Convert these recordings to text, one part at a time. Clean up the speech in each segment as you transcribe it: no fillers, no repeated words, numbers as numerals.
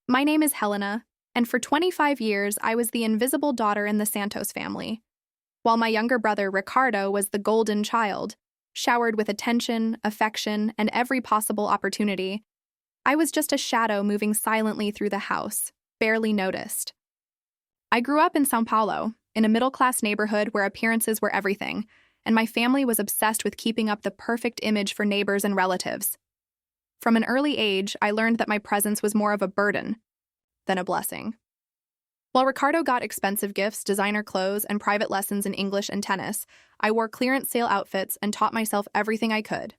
My name is Helena, and for 25 years I was the invisible daughter in the Santos family, while my younger brother Ricardo was the golden child, showered with attention, affection, and every possible opportunity. I was just a shadow moving silently through the house, barely noticed. I grew up in São Paulo, in a middle-class neighborhood where appearances were everything, and my family was obsessed with keeping up the perfect image for neighbors and relatives. From an early age, I learned that my presence was more of a burden than a blessing. While Ricardo got expensive gifts, designer clothes, and private lessons in English and tennis, I wore clearance sale outfits and taught myself everything I could.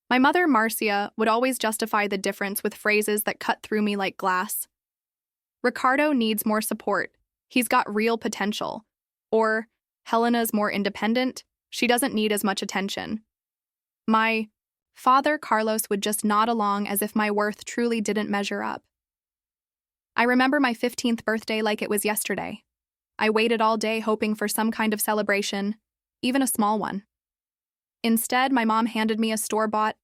My mother, Marcia, would always justify the difference with phrases that cut through me like glass. Ricardo needs more support. He's got real potential. Or, Helena's more independent. She doesn't need as much attention. My father, Carlos, would just nod along as if my worth truly didn't measure up. I remember my 15th birthday like it was yesterday. I waited all day hoping for some kind of celebration, even a small one. Instead, my mom handed me a store-bought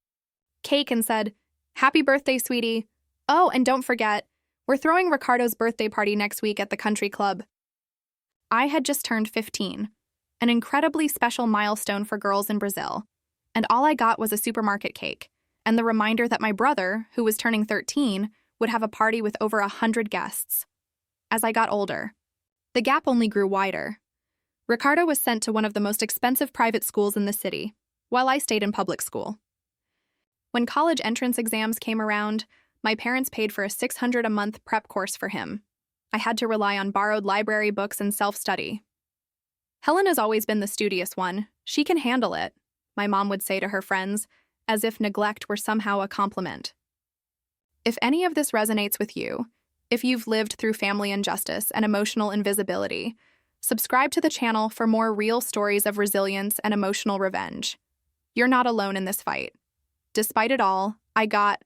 cake and said, "Happy birthday, sweetie. Oh, and don't forget, we're throwing Ricardo's birthday party next week at the country club." I had just turned 15, an incredibly special milestone for girls in Brazil, and all I got was a supermarket cake, and the reminder that my brother, who was turning 13, would have a party with over 100 guests. As I got older, the gap only grew wider. Ricardo was sent to one of the most expensive private schools in the city, while I stayed in public school. When college entrance exams came around, my parents paid for a $600 a month prep course for him. I had to rely on borrowed library books and self-study. "Helena's always been the studious one. She can handle it," my mom would say to her friends, as if neglect were somehow a compliment. If any of this resonates with you, if you've lived through family injustice and emotional invisibility, subscribe to the channel for more real stories of resilience and emotional revenge. You're not alone in this fight. Despite it all, I got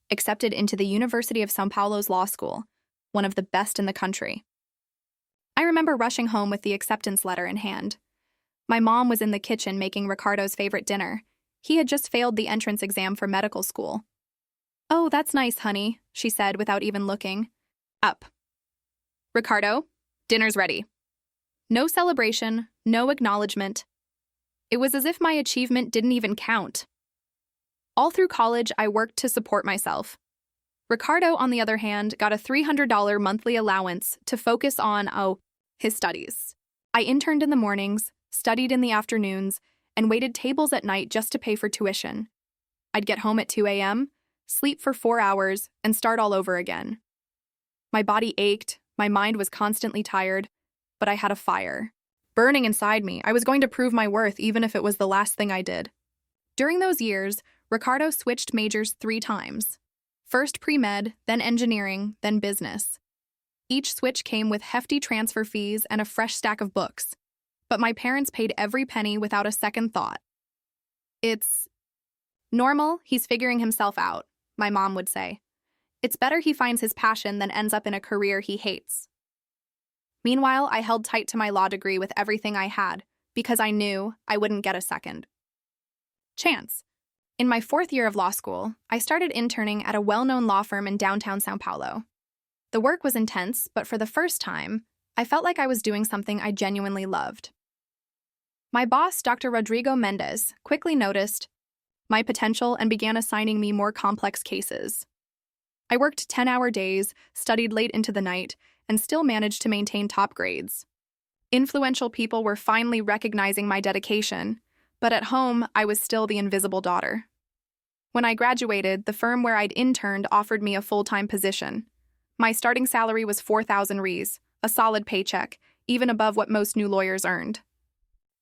accepted into the University of São Paulo's law school, one of the best in the country. I remember rushing home with the acceptance letter in hand. My mom was in the kitchen making Ricardo's favorite dinner. He had just failed the entrance exam for medical school. "Oh, that's nice, honey," she said without even looking. Up. "Ricardo, dinner's ready." No celebration, no acknowledgement. It was as if my achievement didn't even count. All through college, I worked to support myself. Ricardo, on the other hand, got a $300 monthly allowance to focus on, his studies. I interned in the mornings, studied in the afternoons, and waited tables at night just to pay for tuition. I'd get home at 2 a.m., sleep for 4 hours, and start all over again. My body ached, my mind was constantly tired, but I had a fire burning inside me. I was going to prove my worth even if it was the last thing I did. During those years, Ricardo switched majors 3 times. First pre-med, then engineering, then business. Each switch came with hefty transfer fees and a fresh stack of books, but my parents paid every penny without a second thought. "It's normal, he's figuring himself out," my mom would say. "It's better he finds his passion than ends up in a career he hates." Meanwhile, I held tight to my law degree with everything I had, because I knew I wouldn't get a second chance. In my 4th year of law school, I started interning at a well-known law firm in downtown São Paulo. The work was intense, but for the first time, I felt like I was doing something I genuinely loved. My boss, Dr. Rodrigo Mendes, quickly noticed my potential and began assigning me more complex cases. I worked 10-hour days, studied late into the night, and still managed to maintain top grades. Influential people were finally recognizing my dedication, but at home, I was still the invisible daughter. When I graduated, the firm where I'd interned offered me a full-time position. My starting salary was 4,000 reais, a solid paycheck, even above what most new lawyers earned.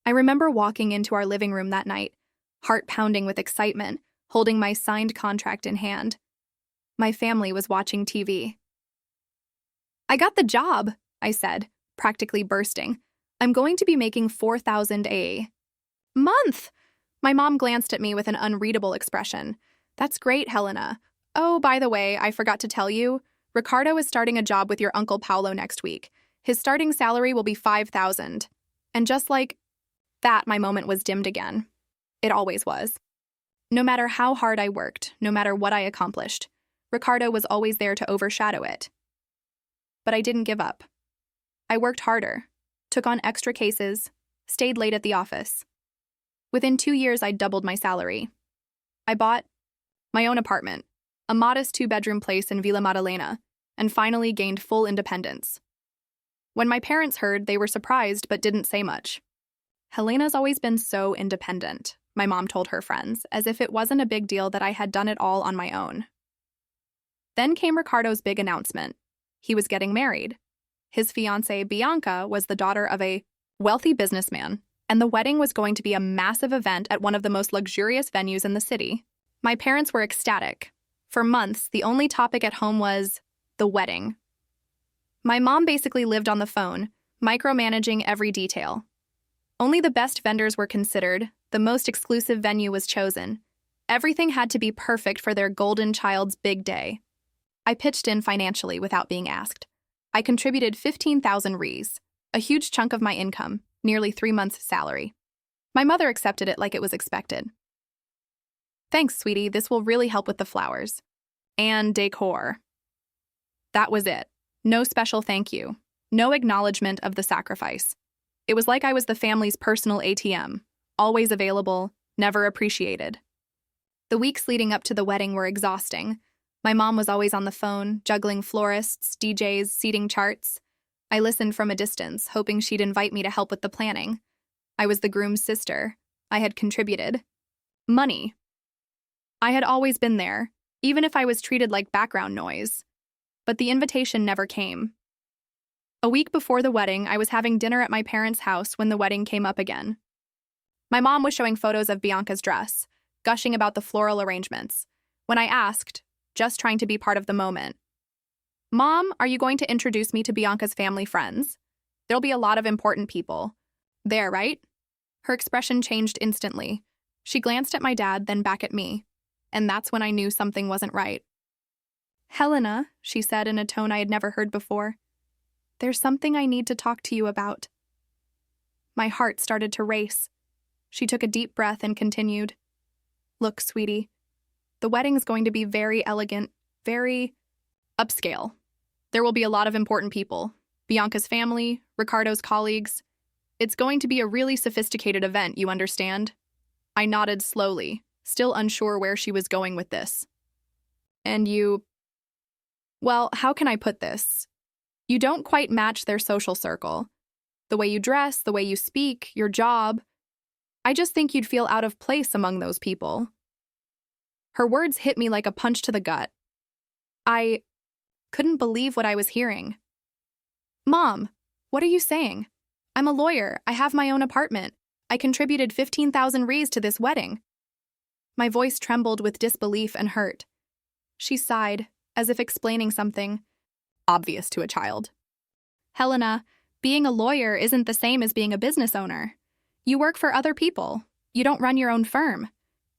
I remember walking into our living room that night, heart pounding with excitement, holding my signed contract in hand. My family was watching TV. "I got the job," I said, practically bursting. "I'm going to be making 4,000 a month." My mom glanced at me with an unreadable expression. "That's great, Helena. Oh, by the way, I forgot to tell you, Ricardo is starting a job with your Uncle Paulo next week. His starting salary will be 5,000. And just like that, my moment was dimmed again. It always was. No matter how hard I worked, no matter what I accomplished, Ricardo was always there to overshadow it. But I didn't give up. I worked harder, took on extra cases, stayed late at the office. Within 2 years, I doubled my salary. I bought my own apartment, a modest 2-bedroom place in Villa Maddalena, and finally gained full independence. When my parents heard, they were surprised but didn't say much. "Helena's always been so independent," my mom told her friends, as if it wasn't a big deal that I had done it all on my own. Then came Ricardo's big announcement. He was getting married. His fiancée, Bianca, was the daughter of a wealthy businessman, and the wedding was going to be a massive event at one of the most luxurious venues in the city. My parents were ecstatic. For months, the only topic at home was the wedding. My mom basically lived on the phone, micromanaging every detail. Only the best vendors were considered, the most exclusive venue was chosen. Everything had to be perfect for their golden child's big day. I pitched in financially without being asked. I contributed 15,000 Rs, a huge chunk of my income, nearly 3 months' salary. My mother accepted it like it was expected. "Thanks, sweetie, this will really help with the flowers. And decor." That was it. No special thank you. No acknowledgement of the sacrifice. It was like I was the family's personal ATM, always available, never appreciated. The weeks leading up to the wedding were exhausting. My mom was always on the phone, juggling florists, DJs, seating charts. I listened from a distance, hoping she'd invite me to help with the planning. I was the groom's sister. I had contributed. Money. I had always been there, even if I was treated like background noise. But the invitation never came. A week before the wedding, I was having dinner at my parents' house when the wedding came up again. My mom was showing photos of Bianca's dress, gushing about the floral arrangements. When I asked, just trying to be part of the moment, "Mom, are you going to introduce me to Bianca's family friends? There'll be a lot of important people there, right?" Her expression changed instantly. She glanced at my dad, then back at me, and that's when I knew something wasn't right. "Helena," she said in a tone I had never heard before, "there's something I need to talk to you about." My heart started to race. She took a deep breath and continued, "Look, sweetie, the wedding's going to be very elegant, very upscale. There will be a lot of important people, Bianca's family, Ricardo's colleagues. It's going to be a really sophisticated event, you understand?" I nodded slowly, still unsure where she was going with this. "And you... well, how can I put this? You don't quite match their social circle. The way you dress, the way you speak, your job. I just think you'd feel out of place among those people." Her words hit me like a punch to the gut. I couldn't believe what I was hearing. "Mom, what are you saying? I'm a lawyer. I have my own apartment. I contributed 15,000 Rs to this wedding." My voice trembled with disbelief and hurt. She sighed, as if explaining something obvious to a child. "Helena, being a lawyer isn't the same as being a business owner. You work for other people. You don't run your own firm.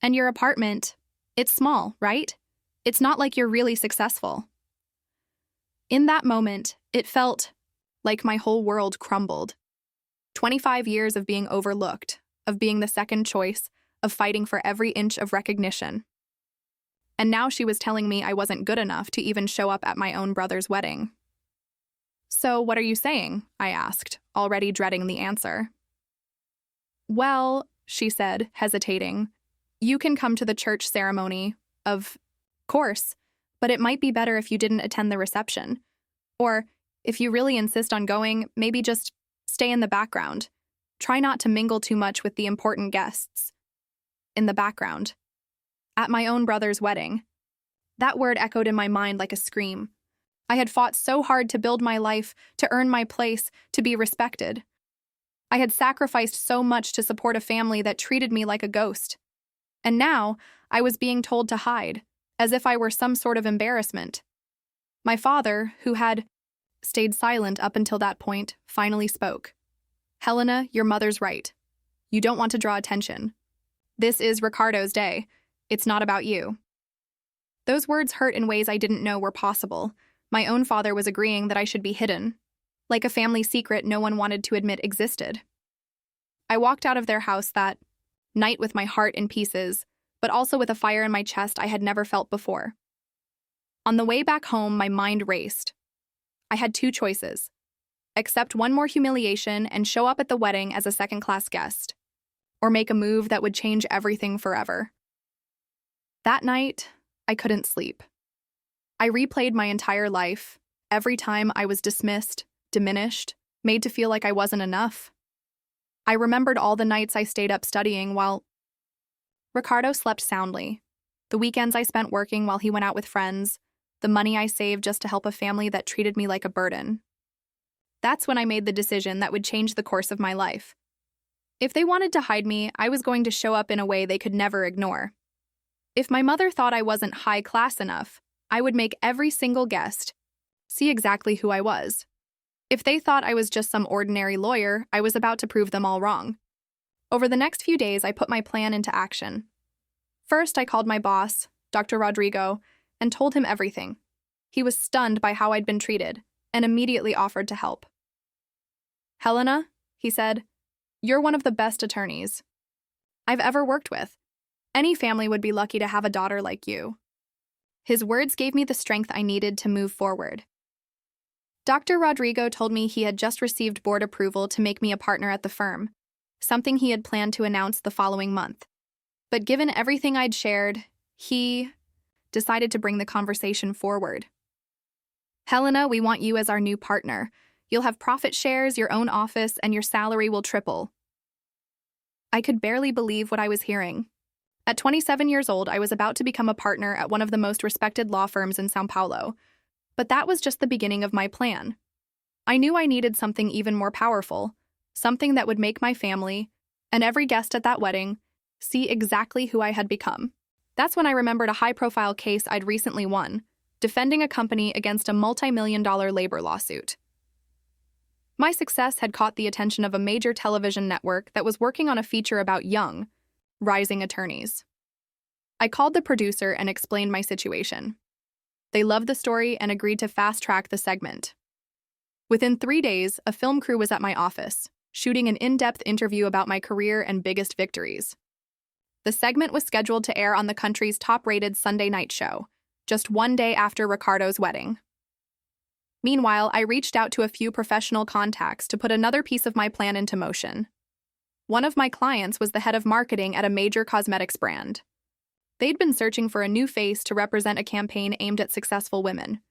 And your apartment, it's small, right? It's not like you're really successful." In that moment, it felt like my whole world crumbled. 25 years of being overlooked, of being the second choice, of fighting for every inch of recognition. And now she was telling me I wasn't good enough to even show up at my own brother's wedding. "So what are you saying?" I asked, already dreading the answer. "Well," she said, hesitating, "you can come to the church ceremony, of course, but it might be better if you didn't attend the reception. Or, if you really insist on going, maybe just stay in the background. Try not to mingle too much with the important guests." In the background. At my own brother's wedding. That word echoed in my mind like a scream. I had fought so hard to build my life, to earn my place, to be respected. I had sacrificed so much to support a family that treated me like a ghost. And now, I was being told to hide, as if I were some sort of embarrassment. My father, who had stayed silent up until that point, finally spoke. "Helena, your mother's right. You don't want to draw attention. This is Ricardo's day. It's not about you." Those words hurt in ways I didn't know were possible. My own father was agreeing that I should be hidden, like a family secret no one wanted to admit existed. I walked out of their house that night with my heart in pieces, but also with a fire in my chest I had never felt before. On the way back home, my mind raced. I had two choices: accept one more humiliation and show up at the wedding as a second-class guest, or make a move that would change everything forever. That night, I couldn't sleep. I replayed my entire life, every time I was dismissed, diminished, made to feel like I wasn't enough. I remembered all the nights I stayed up studying while Ricardo slept soundly, the weekends I spent working while he went out with friends, the money I saved just to help a family that treated me like a burden. That's when I made the decision that would change the course of my life. If they wanted to hide me, I was going to show up in a way they could never ignore. If my mother thought I wasn't high class enough, I would make every single guest see exactly who I was. If they thought I was just some ordinary lawyer, I was about to prove them all wrong. Over the next few days, I put my plan into action. First, I called my boss, Dr. Rodrigo, and told him everything. He was stunned by how I'd been treated and immediately offered to help. "Helena," he said, "you're one of the best attorneys I've ever worked with. Any family would be lucky to have a daughter like you." His words gave me the strength I needed to move forward. Dr. Rodrigo told me he had just received board approval to make me a partner at the firm, something he had planned to announce the following month. But given everything I'd shared, he decided to bring the conversation forward. "Helena, we want you as our new partner. You'll have profit shares, your own office, and your salary will triple." I could barely believe what I was hearing. At 27 years old, I was about to become a partner at one of the most respected law firms in São Paulo. But that was just the beginning of my plan. I knew I needed something even more powerful, something that would make my family, and every guest at that wedding, see exactly who I had become. That's when I remembered a high-profile case I'd recently won, defending a company against a multi-million-dollar labor lawsuit. My success had caught the attention of a major television network that was working on a feature about young, rising attorneys. I called the producer and explained my situation. They loved the story and agreed to fast-track the segment. Within 3 days, a film crew was at my office, shooting an in-depth interview about my career and biggest victories. The segment was scheduled to air on the country's top-rated Sunday night show, just 1 day after Ricardo's wedding. Meanwhile, I reached out to a few professional contacts to put another piece of my plan into motion. One of my clients was the head of marketing at a major cosmetics brand. They'd been searching for a new face to represent a campaign aimed at successful women.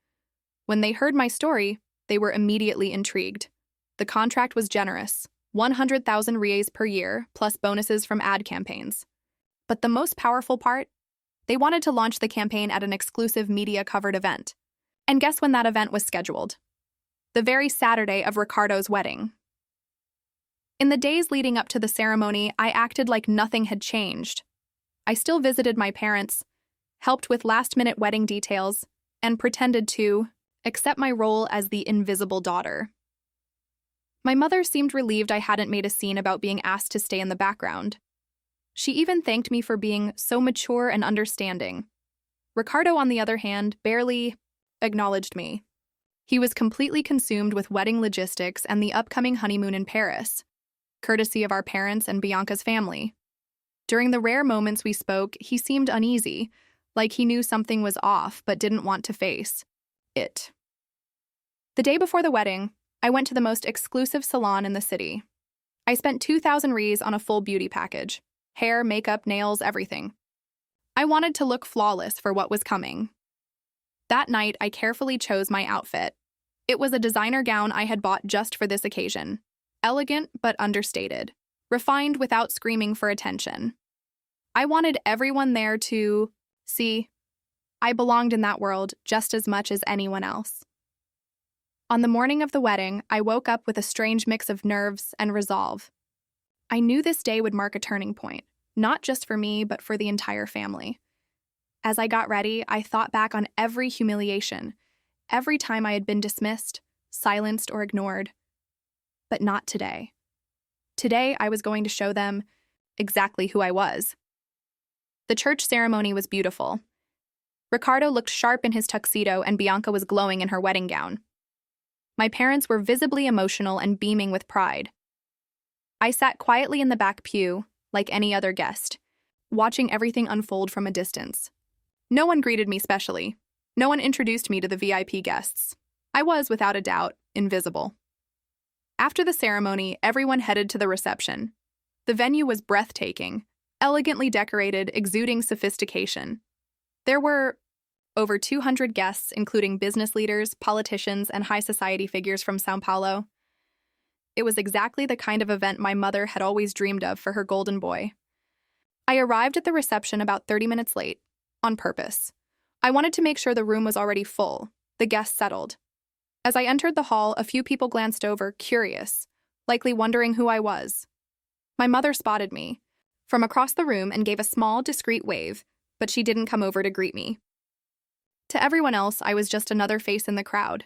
When they heard my story, they were immediately intrigued. The contract was generous, 100,000 reais per year, plus bonuses from ad campaigns. But the most powerful part? They wanted to launch the campaign at an exclusive media-covered event. And guess when that event was scheduled? The very Saturday of Ricardo's wedding. In the days leading up to the ceremony, I acted like nothing had changed. I still visited my parents, helped with last-minute wedding details, and pretended to accept my role as the invisible daughter. My mother seemed relieved I hadn't made a scene about being asked to stay in the background. She even thanked me for being so mature and understanding. Ricardo, on the other hand, barely acknowledged me. He was completely consumed with wedding logistics and the upcoming honeymoon in Paris, courtesy of our parents and Bianca's family. During the rare moments we spoke, he seemed uneasy, like he knew something was off but didn't want to face it. The day before the wedding, I went to the most exclusive salon in the city. I spent 2,000 reais on a full beauty package: hair, makeup, nails, everything. I wanted to look flawless for what was coming. That night, I carefully chose my outfit. It was a designer gown I had bought just for this occasion. Elegant but understated. Refined without screaming for attention. I wanted everyone there to see I belonged in that world just as much as anyone else. On the morning of the wedding, I woke up with a strange mix of nerves and resolve. I knew this day would mark a turning point, not just for me, but for the entire family. As I got ready, I thought back on every humiliation, every time I had been dismissed, silenced, or ignored. But not today. Today, I was going to show them exactly who I was. The church ceremony was beautiful. Ricardo looked sharp in his tuxedo and Bianca was glowing in her wedding gown. My parents were visibly emotional and beaming with pride. I sat quietly in the back pew, like any other guest, watching everything unfold from a distance. No one greeted me specially, No one introduced me to the VIP guests. I was, without a doubt, invisible. After the ceremony, everyone headed to the reception. The venue was breathtaking, elegantly decorated, exuding sophistication. There were over 200 guests, including business leaders, politicians, and high society figures from São Paulo. It was exactly the kind of event my mother had always dreamed of for her golden boy. I arrived at the reception about 30 minutes late, on purpose. I wanted to make sure the room was already full, the guests settled. As I entered the hall, a few people glanced over, curious, likely wondering who I was. My mother spotted me from across the room and gave a small, discreet wave, but she didn't come over to greet me. To everyone else, I was just another face in the crowd.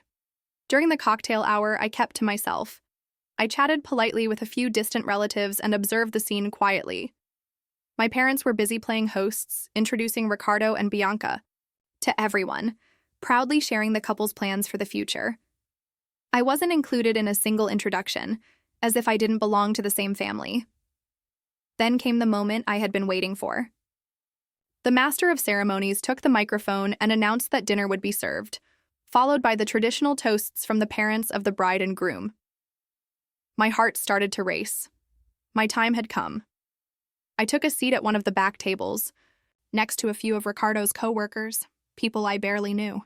During the cocktail hour, I kept to myself. I chatted politely with a few distant relatives and observed the scene quietly. My parents were busy playing hosts, introducing Ricardo and Bianca to everyone, proudly sharing the couple's plans for the future. I wasn't included in a single introduction, as if I didn't belong to the same family. Then came the moment I had been waiting for. The master of ceremonies took the microphone and announced that dinner would be served, followed by the traditional toasts from the parents of the bride and groom. My heart started to race. My time had come. I took a seat at one of the back tables, next to a few of Ricardo's co-workers, people I barely knew.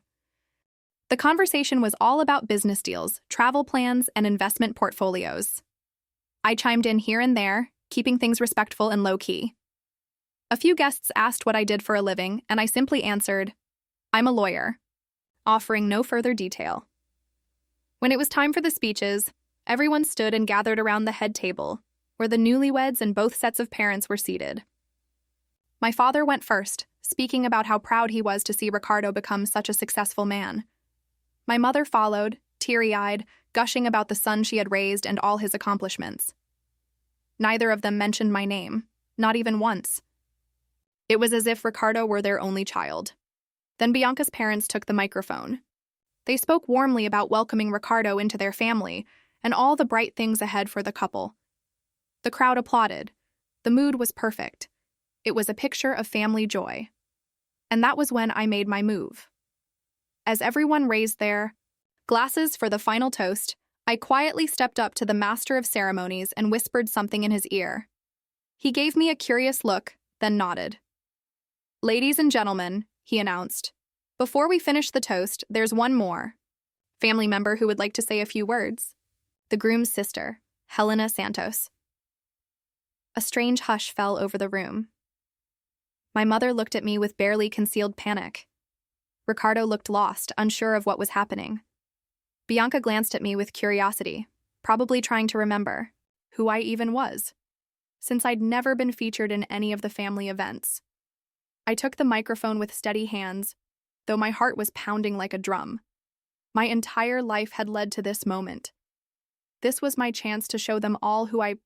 The conversation was all about business deals, travel plans, and investment portfolios. I chimed in here and there, keeping things respectful and low-key. A few guests asked what I did for a living, and I simply answered, "I'm a lawyer," offering no further detail. When it was time for the speeches, everyone stood and gathered around the head table, where the newlyweds and both sets of parents were seated. My father went first, speaking about how proud he was to see Ricardo become such a successful man. My mother followed, teary-eyed, gushing about the son she had raised and all his accomplishments. Neither of them mentioned my name, not even once. It was as if Ricardo were their only child. Then Bianca's parents took the microphone. They spoke warmly about welcoming Ricardo into their family and all the bright things ahead for the couple. The crowd applauded. The mood was perfect. It was a picture of family joy. And that was when I made my move. As everyone raised their glasses for the final toast, I quietly stepped up to the master of ceremonies and whispered something in his ear. He gave me a curious look, then nodded. "Ladies and gentlemen," he announced, "before we finish the toast, there's one more family member who would like to say a few words. The groom's sister, Helena Santos." A strange hush fell over the room. My mother looked at me with barely concealed panic. Ricardo looked lost, unsure of what was happening. Bianca glanced at me with curiosity, probably trying to remember who I even was, since I'd never been featured in any of the family events. I took the microphone with steady hands, though my heart was pounding like a drum. My entire life had led to this moment. This was my chance to show them all who I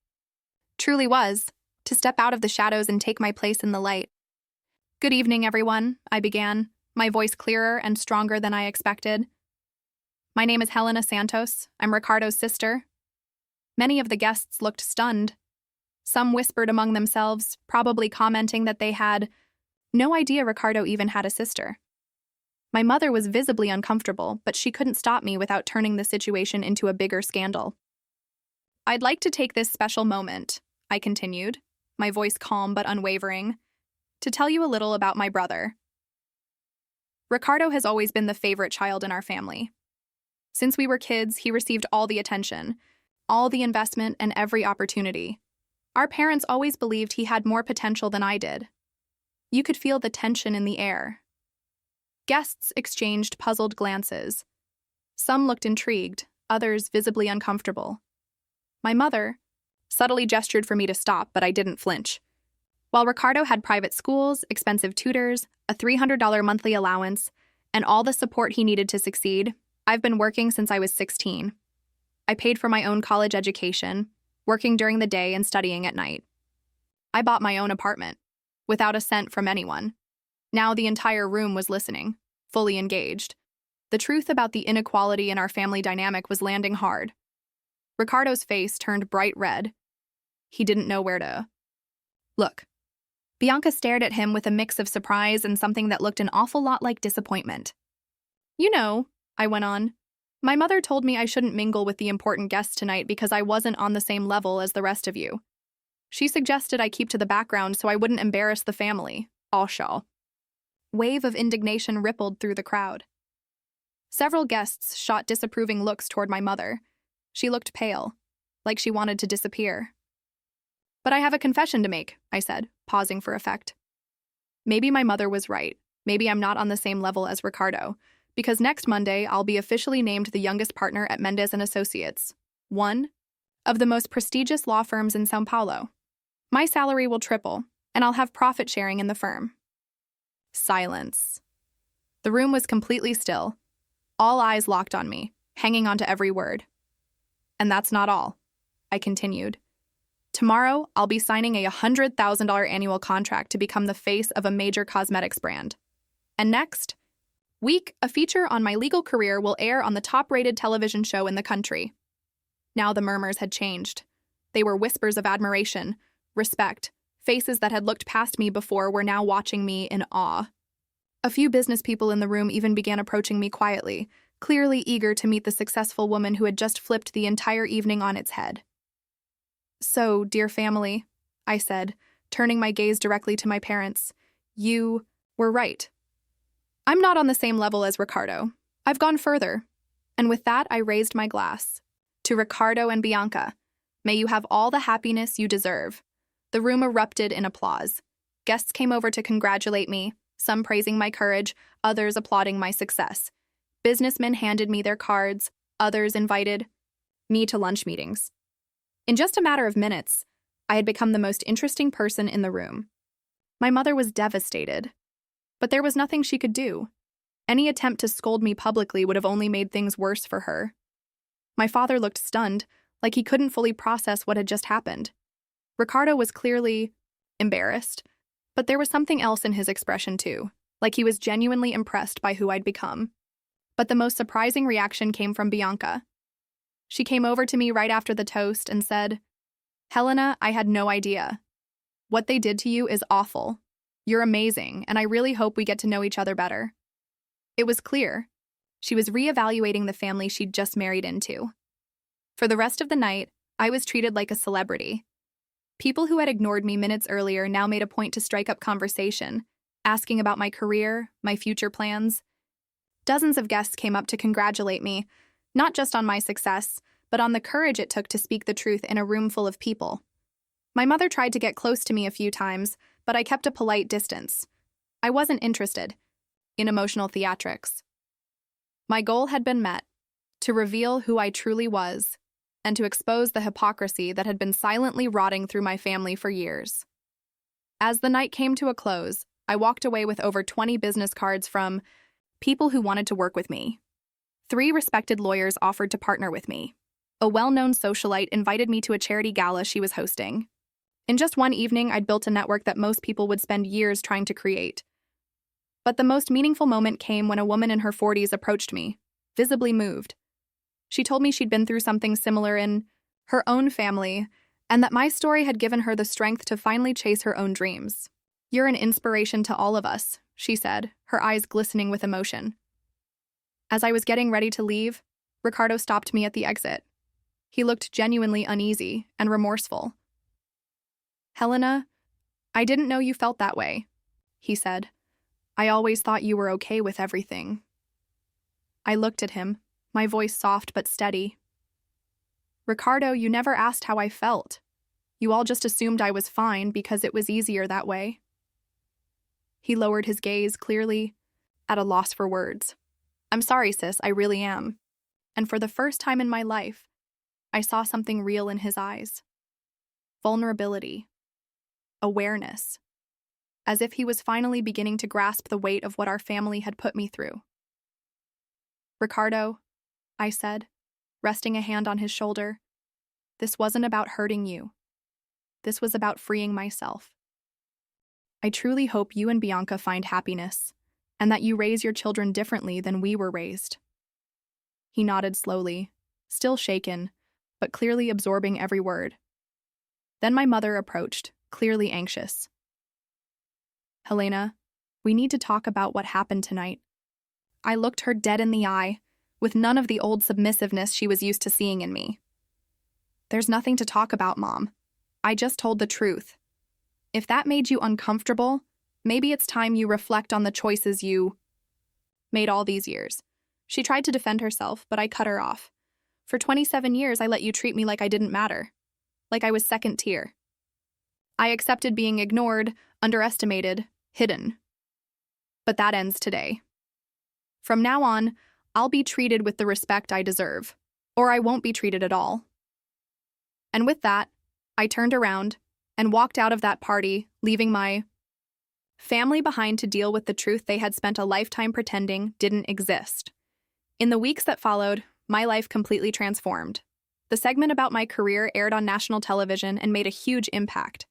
truly was, to step out of the shadows and take my place in the light. "Good evening, everyone," I began, my voice clearer and stronger than I expected. "My name is Helena Santos. I'm Ricardo's sister." Many of the guests looked stunned. Some whispered among themselves, probably commenting that they had no idea Ricardo even had a sister. My mother was visibly uncomfortable, but she couldn't stop me without turning the situation into a bigger scandal. "I'd like to take this special moment," I continued, my voice calm but unwavering, "to tell you a little about my brother. Ricardo has always been the favorite child in our family. Since we were kids, he received all the attention, all the investment, and every opportunity. Our parents always believed he had more potential than I did. You could feel the tension in the air." Guests exchanged puzzled glances. Some looked intrigued, others visibly uncomfortable. My mother subtly gestured for me to stop, but I didn't flinch. While Ricardo had private schools, expensive tutors, a $300 monthly allowance, and all the support he needed to succeed, I've been working since I was 16. I paid for my own college education, working during the day and studying at night. I bought my own apartment, without a cent from anyone. Now the entire room was listening, fully engaged. The truth about the inequality in our family dynamic was landing hard. Ricardo's face turned bright red. He didn't know where to look. Bianca stared at him with a mix of surprise and something that looked an awful lot like disappointment. You know, I went on, my mother told me I shouldn't mingle with the important guests tonight because I wasn't on the same level as the rest of you. She suggested I keep to the background so I wouldn't embarrass the family. All. Wave of indignation rippled through the crowd. Several guests shot disapproving looks toward my mother. She looked pale, like she wanted to disappear. But I have a confession to make, I said, pausing for effect. Maybe my mother was right. Maybe I'm not on the same level as Ricardo, because next Monday I'll be officially named the youngest partner at Mendez & Associates, one of the most prestigious law firms in São Paulo. My salary will triple, and I'll have profit sharing in the firm. Silence. The room was completely still, all eyes locked on me, hanging on to every word. And that's not all, I continued. Tomorrow, I'll be signing a $100,000 annual contract to become the face of a major cosmetics brand. And next week, a feature on my legal career will air on the top-rated television show in the country. Now the murmurs had changed. They were whispers of admiration, respect. Faces that had looked past me before were now watching me in awe. A few business people in the room even began approaching me quietly, clearly eager to meet the successful woman who had just flipped the entire evening on its head. So, dear family, I said, turning my gaze directly to my parents, you were right. I'm not on the same level as Ricardo. I've gone further. And with that, I raised my glass. To Ricardo and Bianca, may you have all the happiness you deserve. The room erupted in applause. Guests came over to congratulate me, some praising my courage, others applauding my success. Businessmen handed me their cards, others invited me to lunch meetings. In just a matter of minutes, I had become the most interesting person in the room. My mother was devastated, but there was nothing she could do. Any attempt to scold me publicly would have only made things worse for her. My father looked stunned, like he couldn't fully process what had just happened. Ricardo was clearly embarrassed, but there was something else in his expression too, like he was genuinely impressed by who I'd become. But the most surprising reaction came from Bianca. She came over to me right after the toast and said, "Helena, I had no idea. What they did to you is awful. You're amazing, and I really hope we get to know each other better." It was clear. She was reevaluating the family she'd just married into. For the rest of the night, I was treated like a celebrity. People who had ignored me minutes earlier now made a point to strike up conversation, asking about my career, my future plans. Dozens of guests came up to congratulate me, not just on my success, but on the courage it took to speak the truth in a room full of people. My mother tried to get close to me a few times, but I kept a polite distance. I wasn't interested in emotional theatrics. My goal had been met, to reveal who I truly was, and to expose the hypocrisy that had been silently rotting through my family for years. As the night came to a close, I walked away with over 20 business cards from people who wanted to work with me. 3 respected lawyers offered to partner with me. A well-known socialite invited me to a charity gala she was hosting. In just one evening, I'd built a network that most people would spend years trying to create. But the most meaningful moment came when a woman in her 40s approached me, visibly moved. She told me she'd been through something similar in her own family, and that my story had given her the strength to finally chase her own dreams. "You're an inspiration to all of us," she said, her eyes glistening with emotion. As I was getting ready to leave, Ricardo stopped me at the exit. He looked genuinely uneasy and remorseful. "Helena, I didn't know you felt that way," he said. "I always thought you were okay with everything." I looked at him, my voice soft but steady. "Ricardo, you never asked how I felt. You all just assumed I was fine because it was easier that way." He lowered his gaze, clearly at a loss for words. "I'm sorry, sis, I really am." And for the first time in my life, I saw something real in his eyes. Vulnerability. Awareness. As if he was finally beginning to grasp the weight of what our family had put me through. "Ricardo," I said, resting a hand on his shoulder, "this wasn't about hurting you. This was about freeing myself. I truly hope you and Bianca find happiness, and that you raise your children differently than we were raised." He nodded slowly, still shaken, but clearly absorbing every word. Then my mother approached, clearly anxious. "Helena, we need to talk about what happened tonight." I looked her dead in the eye, with none of the old submissiveness she was used to seeing in me. "There's nothing to talk about, Mom. I just told the truth. If that made you uncomfortable, maybe it's time you reflect on the choices you made all these years." She tried to defend herself, but I cut her off. "For 27 years, I let you treat me like I didn't matter, like I was second tier. I accepted being ignored, underestimated, hidden. But that ends today. From now on, I'll be treated with the respect I deserve, or I won't be treated at all." And with that, I turned around and walked out of that party, leaving my family behind to deal with the truth they had spent a lifetime pretending didn't exist. In the weeks that followed, my life completely transformed. The segment about my career aired on national television and made a huge impact.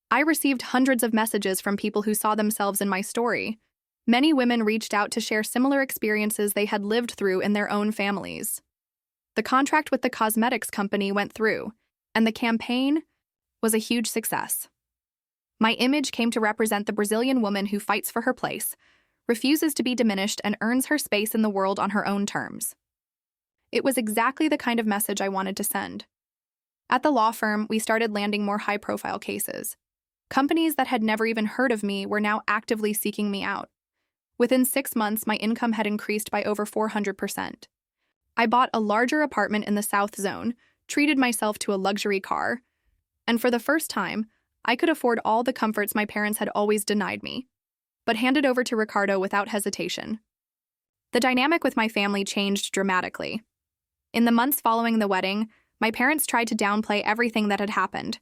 I received hundreds of messages from people who saw themselves in my story. Many women reached out to share similar experiences they had lived through in their own families. The contract with the cosmetics company went through, and the campaign was a huge success. My image came to represent the Brazilian woman who fights for her place, refuses to be diminished, and earns her space in the world on her own terms. It was exactly the kind of message I wanted to send. At the law firm, we started landing more high-profile cases. Companies that had never even heard of me were now actively seeking me out. Within 6 months, my income had increased by over 400%. I bought a larger apartment in the South Zone, treated myself to a luxury car, and for the first time, I could afford all the comforts my parents had always denied me, but handed over to Ricardo without hesitation. The dynamic with my family changed dramatically. In the months following the wedding, my parents tried to downplay everything that had happened.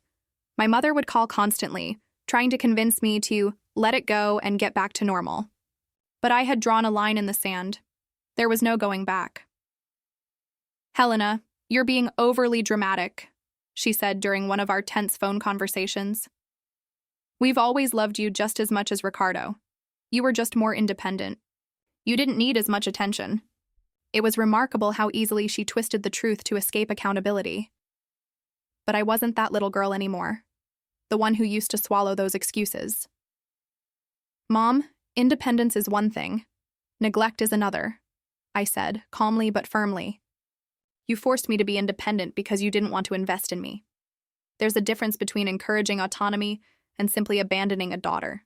My mother would call constantly, trying to convince me to let it go and get back to normal. But I had drawn a line in the sand. There was no going back. "Helena, you're being overly dramatic," she said during one of our tense phone conversations. "We've always loved you just as much as Ricardo. You were just more independent. You didn't need as much attention." It was remarkable how easily she twisted the truth to escape accountability. But I wasn't that little girl anymore, the one who used to swallow those excuses. "Mom, independence is one thing. Neglect is another," I said, calmly but firmly. "You forced me to be independent because you didn't want to invest in me. There's a difference between encouraging autonomy and simply abandoning a daughter."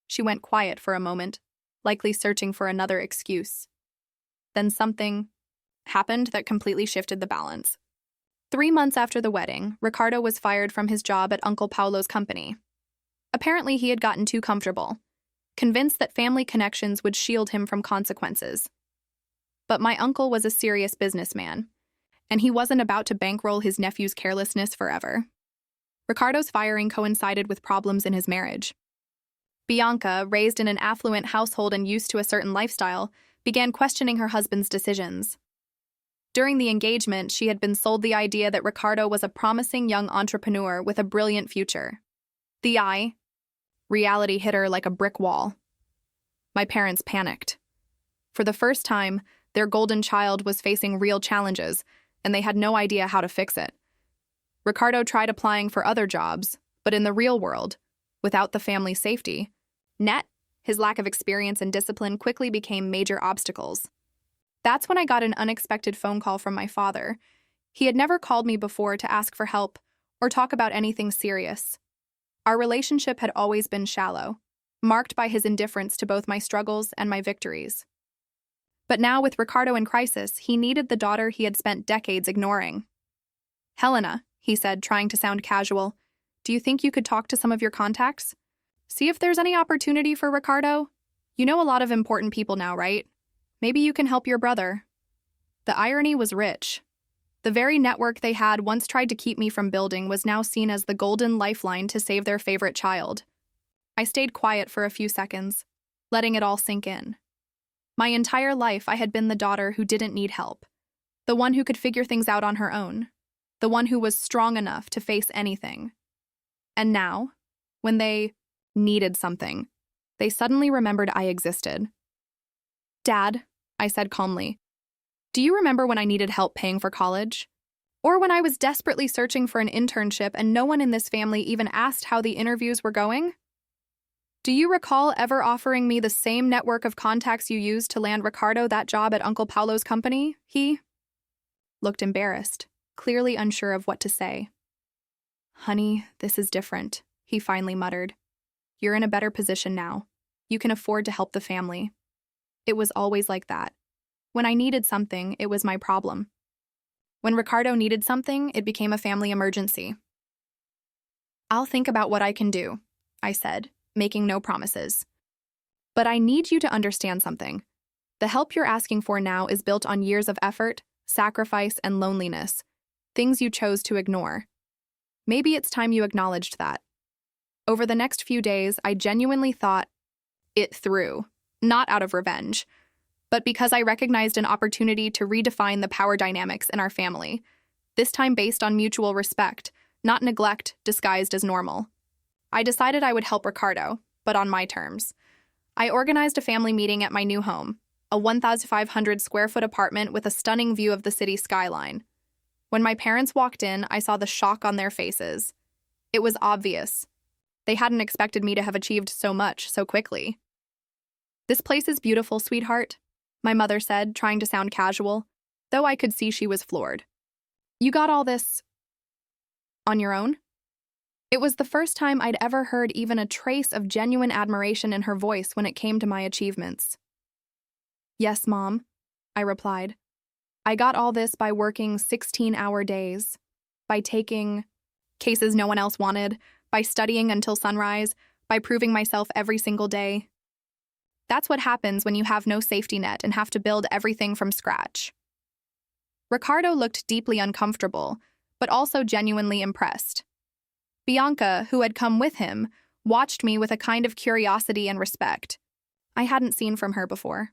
She went quiet for a moment, likely searching for another excuse. Then something happened that completely shifted the balance. 3 months after the wedding, Ricardo was fired from his job at Uncle Paulo's company. Apparently, he had gotten too comfortable, convinced that family connections would shield him from consequences. But my uncle was a serious businessman, and he wasn't about to bankroll his nephew's carelessness forever. Ricardo's firing coincided with problems in his marriage. Bianca, raised in an affluent household and used to a certain lifestyle, began questioning her husband's decisions. During the engagement, she had been sold the idea that Ricardo was a promising young entrepreneur with a brilliant future. Reality hit her like a brick wall. My parents panicked. For the first time, their golden child was facing real challenges, and they had no idea how to fix it. Ricardo tried applying for other jobs, but in the real world, without the family safety, his lack of experience and discipline quickly became major obstacles. That's when I got an unexpected phone call from my father. He had never called me before to ask for help or talk about anything serious. Our relationship had always been shallow, marked by his indifference to both my struggles and my victories. But now, with Ricardo in crisis, he needed the daughter he had spent decades ignoring. "Helena," he said, trying to sound casual, "do you think you could talk to some of your contacts? See if there's any opportunity for Ricardo? You know a lot of important people now, right? Maybe you can help your brother." The irony was rich. The very network they had once tried to keep me from building was now seen as the golden lifeline to save their favorite child. I stayed quiet for a few seconds, letting it all sink in. My entire life, I had been the daughter who didn't need help, the one who could figure things out on her own, the one who was strong enough to face anything. And now, when they needed something, they suddenly remembered I existed. "Dad," I said calmly, "do you remember when I needed help paying for college? Or when I was desperately searching for an internship and no one in this family even asked how the interviews were going? Do you recall ever offering me the same network of contacts you used to land Ricardo that job at Uncle Paulo's company? He looked embarrassed, clearly unsure of what to say. Honey, this is different, he finally muttered. You're in a better position now. You can afford to help the family. It was always like that. When I needed something, it was my problem. When Ricardo needed something, it became a family emergency. I'll think about what I can do, I said, making no promises. But I need you to understand something. The help you're asking for now is built on years of effort, sacrifice, and loneliness, things you chose to ignore. Maybe it's time you acknowledged that. Over the next few days, I genuinely thought it through, not out of revenge, but because I recognized an opportunity to redefine the power dynamics in our family, this time based on mutual respect, not neglect disguised as normal. I decided I would help Ricardo, but on my terms. I organized a family meeting at my new home, a 1,500 square foot apartment with a stunning view of the city skyline. When my parents walked in, I saw the shock on their faces. It was obvious. They hadn't expected me to have achieved so much so quickly. This place is beautiful, sweetheart, my mother said, trying to sound casual, though I could see she was floored. You got all this on your own? It was the first time I'd ever heard even a trace of genuine admiration in her voice when it came to my achievements. Yes, Mom, I replied. I got all this by working 16-hour days, by taking cases no one else wanted, by studying until sunrise, by proving myself every single day. That's what happens when you have no safety net and have to build everything from scratch. Ricardo looked deeply uncomfortable, but also genuinely impressed. Bianca, who had come with him, watched me with a kind of curiosity and respect I hadn't seen from her before.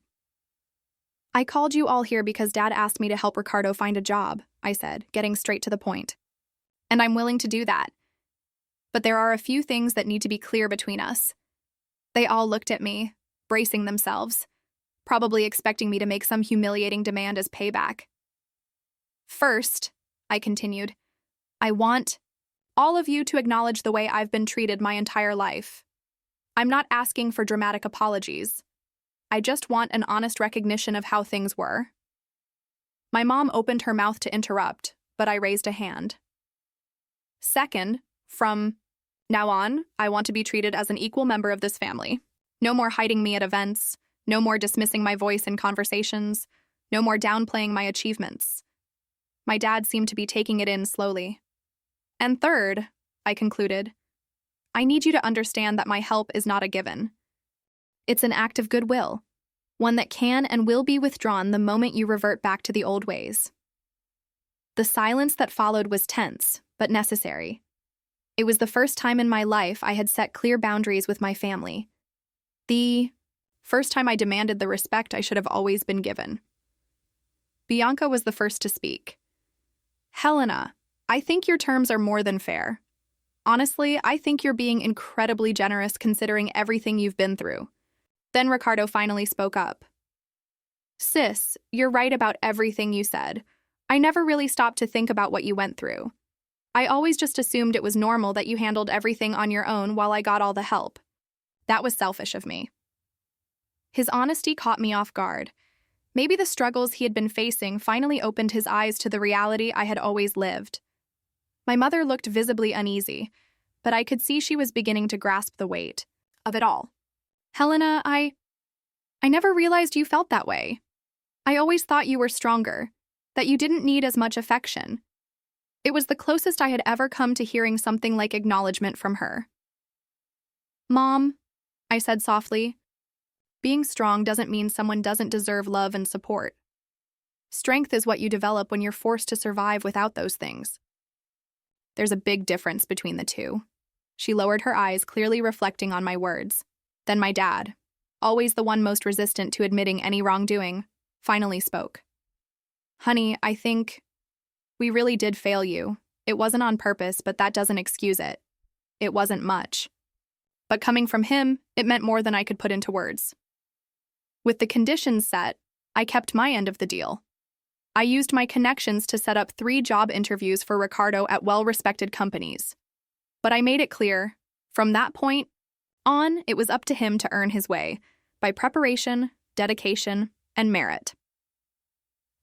I called you all here because Dad asked me to help Ricardo find a job, I said, getting straight to the point. And I'm willing to do that. But there are a few things that need to be clear between us. They all looked at me, bracing themselves, probably expecting me to make some humiliating demand as payback. First, I continued, I want all of you to acknowledge the way I've been treated my entire life. I'm not asking for dramatic apologies. I just want an honest recognition of how things were. My mom opened her mouth to interrupt, but I raised a hand. Second, from now on, I want to be treated as an equal member of this family. No more hiding me at events, no more dismissing my voice in conversations, no more downplaying my achievements. My dad seemed to be taking it in slowly. And third, I concluded, I need you to understand that my help is not a given. It's an act of goodwill, one that can and will be withdrawn the moment you revert back to the old ways. The silence that followed was tense, but necessary. It was the first time in my life I had set clear boundaries with my family. The first time I demanded the respect I should have always been given. Bianca was the first to speak. Helena, I think your terms are more than fair. Honestly, I think you're being incredibly generous considering everything you've been through. Then Ricardo finally spoke up. Sis, you're right about everything you said. I never really stopped to think about what you went through. I always just assumed it was normal that you handled everything on your own while I got all the help. That was selfish of me. His honesty caught me off guard. Maybe the struggles he had been facing finally opened his eyes to the reality I had always lived. My mother looked visibly uneasy, but I could see she was beginning to grasp the weight of it all. Helena, I never realized you felt that way. I always thought you were stronger, that you didn't need as much affection. It was the closest I had ever come to hearing something like acknowledgement from her. Mom, I said softly, being strong doesn't mean someone doesn't deserve love and support. Strength is what you develop when you're forced to survive without those things. There's a big difference between the two. She lowered her eyes, clearly reflecting on my words. Then my dad, always the one most resistant to admitting any wrongdoing, finally spoke. Honey, I think we really did fail you. It wasn't on purpose, but that doesn't excuse it. It wasn't much. But coming from him, it meant more than I could put into words. With the conditions set, I kept my end of the deal. I used my connections to set up 3 job interviews for Ricardo at well-respected companies. But I made it clear, from that point, On, it was up to him to earn his way, by preparation, dedication, and merit.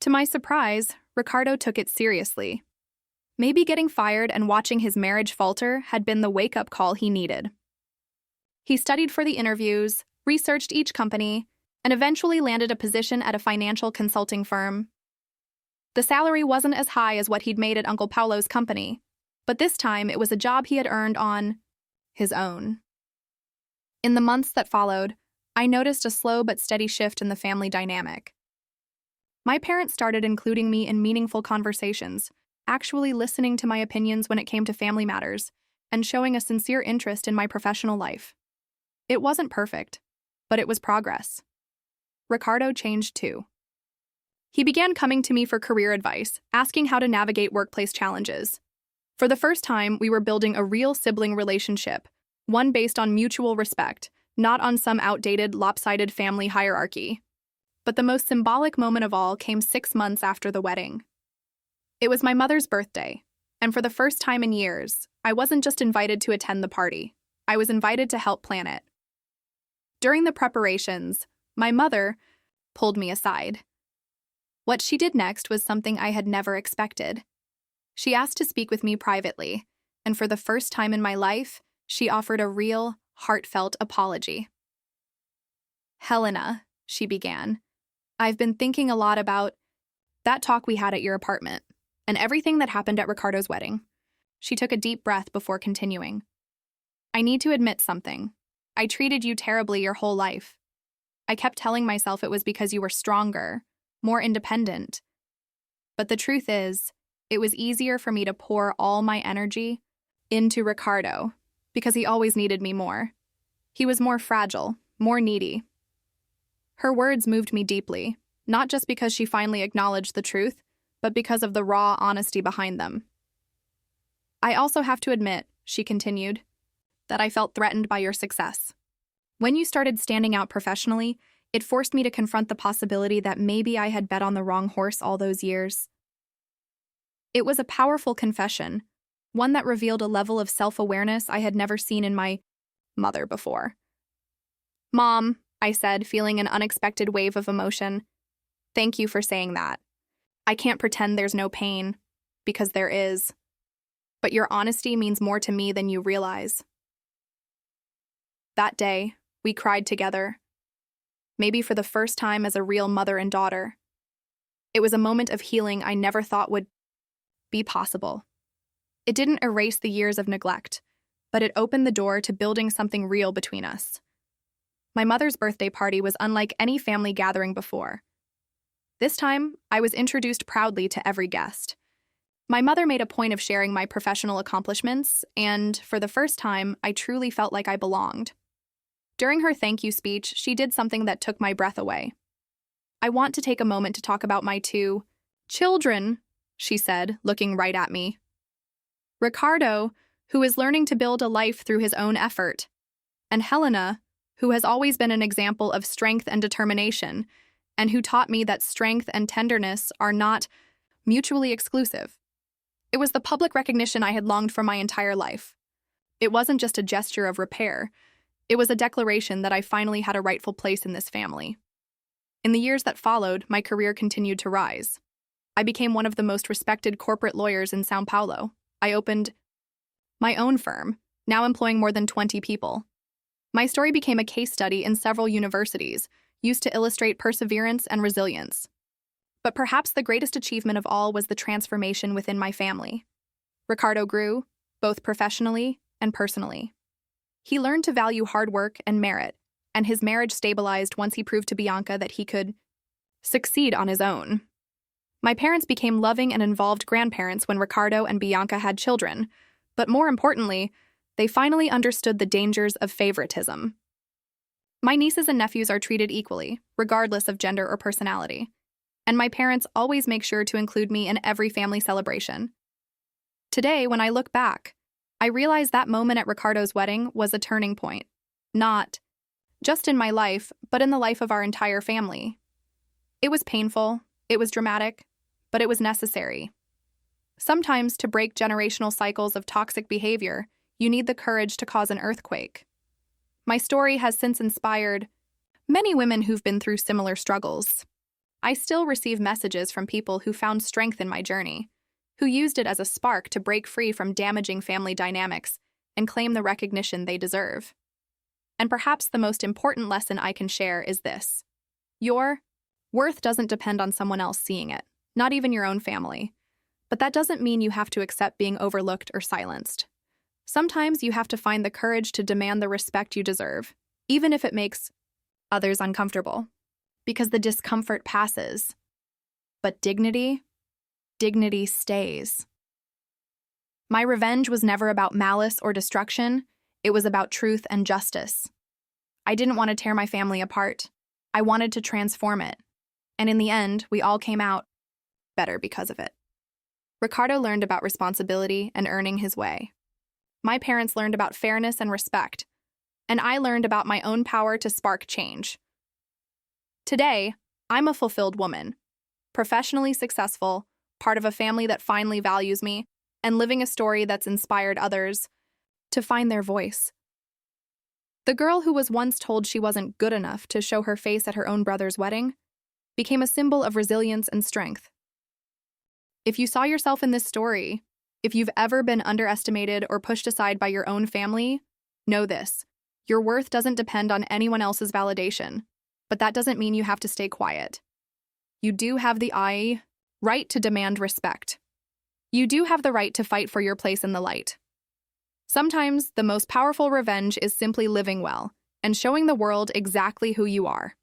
To my surprise, Ricardo took it seriously. Maybe getting fired and watching his marriage falter had been the wake-up call he needed. He studied for the interviews, researched each company, and eventually landed a position at a financial consulting firm. The salary wasn't as high as what he'd made at Uncle Paulo's company, but this time it was a job he had earned on his own. In the months that followed, I noticed a slow but steady shift in the family dynamic. My parents started including me in meaningful conversations, actually listening to my opinions when it came to family matters, and showing a sincere interest in my professional life. It wasn't perfect, but it was progress. Ricardo changed too. He began coming to me for career advice, asking how to navigate workplace challenges. For the first time, we were building a real sibling relationship, one based on mutual respect, not on some outdated, lopsided family hierarchy. But the most symbolic moment of all came 6 months after the wedding. It was my mother's birthday, and for the first time in years, I wasn't just invited to attend the party. I was invited to help plan it. During the preparations, my mother pulled me aside. What she did next was something I had never expected. She asked to speak with me privately, and for the first time in my life, she offered a real, heartfelt apology. "Helena," she began, "I've been thinking a lot about that talk we had at your apartment, and everything that happened at Ricardo's wedding." She took a deep breath before continuing. "I need to admit something. I treated you terribly your whole life. I kept telling myself it was because you were stronger, more independent. But the truth is, it was easier for me to pour all my energy into Ricardo because he always needed me more. He was more fragile, more needy." Her words moved me deeply, not just because she finally acknowledged the truth, but because of the raw honesty behind them. "I also have to admit," she continued, "that I felt threatened by your success. When you started standing out professionally, it forced me to confront the possibility that maybe I had bet on the wrong horse all those years." It was a powerful confession, one that revealed a level of self-awareness I had never seen in my mother before. "Mom," I said, feeling an unexpected wave of emotion, "thank you for saying that. I can't pretend there's no pain, because there is. But your honesty means more to me than you realize." That day, we cried together, maybe for the first time as a real mother and daughter. It was a moment of healing I never thought would be possible. It didn't erase the years of neglect, but it opened the door to building something real between us. My mother's birthday party was unlike any family gathering before. This time, I was introduced proudly to every guest. My mother made a point of sharing my professional accomplishments, and for the first time, I truly felt like I belonged. During her thank you speech, she did something that took my breath away. "I want to take a moment to talk about my 2 children," she said, looking right at me. "Ricardo, who is learning to build a life through his own effort, and Helena, who has always been an example of strength and determination, and who taught me that strength and tenderness are not mutually exclusive." It was the public recognition I had longed for my entire life. It wasn't just a gesture of repair. It was a declaration that I finally had a rightful place in this family. In the years that followed, my career continued to rise. I became one of the most respected corporate lawyers in São Paulo. I opened my own firm, now employing more than 20 people. My story became a case study in several universities, used to illustrate perseverance and resilience. But perhaps the greatest achievement of all was the transformation within my family. Ricardo grew, both professionally and personally. He learned to value hard work and merit, and his marriage stabilized once he proved to Bianca that he could succeed on his own. My parents became loving and involved grandparents when Ricardo and Bianca had children, but more importantly, they finally understood the dangers of favoritism. My nieces and nephews are treated equally, regardless of gender or personality, and my parents always make sure to include me in every family celebration. Today, when I look back, I realize that moment at Ricardo's wedding was a turning point, not just in my life, but in the life of our entire family. It was painful, it was dramatic, but it was necessary. Sometimes, to break generational cycles of toxic behavior, you need the courage to cause an earthquake. My story has since inspired many women who've been through similar struggles. I still receive messages from people who found strength in my journey, who used it as a spark to break free from damaging family dynamics and claim the recognition they deserve. And perhaps the most important lesson I can share is this: your worth doesn't depend on someone else seeing it, not even your own family. But that doesn't mean you have to accept being overlooked or silenced. Sometimes you have to find the courage to demand the respect you deserve, even if it makes others uncomfortable, because the discomfort passes. But dignity stays. My revenge was never about malice or destruction. It was about truth and justice. I didn't want to tear my family apart. I wanted to transform it. And in the end, we all came out better because of it. Ricardo learned about responsibility and earning his way. My parents learned about fairness and respect, and I learned about my own power to spark change. Today, I'm a fulfilled woman, professionally successful, part of a family that finally values me, and living a story that's inspired others to find their voice. The girl who was once told she wasn't good enough to show her face at her own brother's wedding became a symbol of resilience and strength. If you saw yourself in this story, if you've ever been underestimated or pushed aside by your own family, know this: your worth doesn't depend on anyone else's validation, but that doesn't mean you have to stay quiet. You do have the right to demand respect. You do have the right to fight for your place in the light. Sometimes the most powerful revenge is simply living well and showing the world exactly who you are.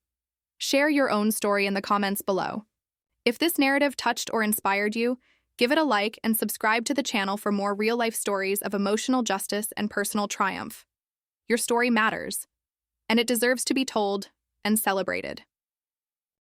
Share your own story in the comments below. If this narrative touched or inspired you, give it a like and subscribe to the channel for more real-life stories of emotional justice and personal triumph. Your story matters, and it deserves to be told and celebrated.